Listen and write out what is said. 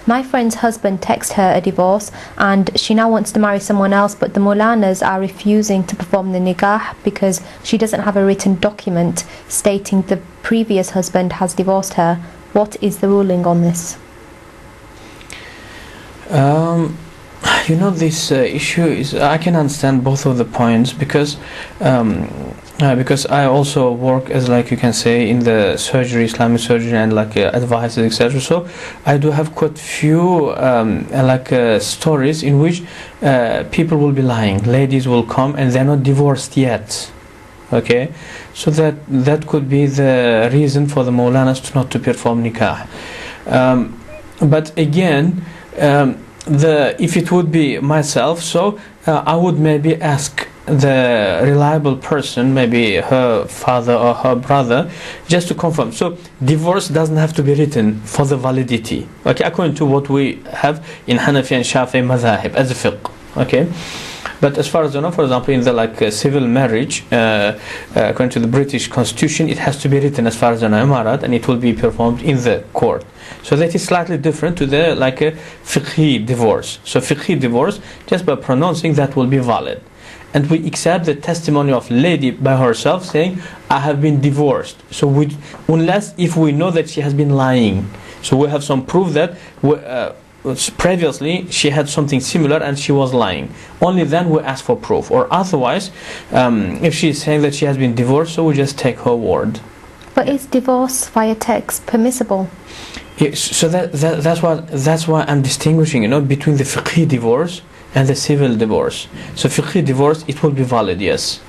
My friend's husband texted her a divorce and she now wants to marry someone else, but the Maulanas are refusing to perform the nikah because she doesn't have a written document stating the previous husband has divorced her. What is the ruling on this? This issue is, I can understand both of the points because I also work as, like you can say, in the surgery, Islamic surgery, and advices, etc. So I do have quite few stories in which people will be lying. Ladies will come and they're not divorced yet. Okay, so that could be the reason for the Maulanas not to perform nikah. But again, if it would be myself, so I would maybe ask the reliable person, maybe her father or her brother, just to confirm. So divorce doesn't have to be written for the validity, okay, according to what we have in Hanafi and Shafi'i madhahib as a fiqh. Okay, but as far as I know, for example, in the civil marriage, according to the British Constitution, it has to be written, as far as I know, imarat, and it will be performed in the court. So that is slightly different to the a fiqhi divorce. So fiqhi divorce, just by pronouncing, that will be valid, and we accept the testimony of lady by herself saying, I have been divorced. So unless if we know that she has been lying, so we have some proof that previously she had something similar and she was lying, only then we ask for proof. Or otherwise, if she is saying that she has been divorced, so we just take her word. But is divorce via text permissible? Yeah, so that's why I'm distinguishing, between the fiqhi divorce and the civil divorce. So fiqhi divorce, it will be valid, yes.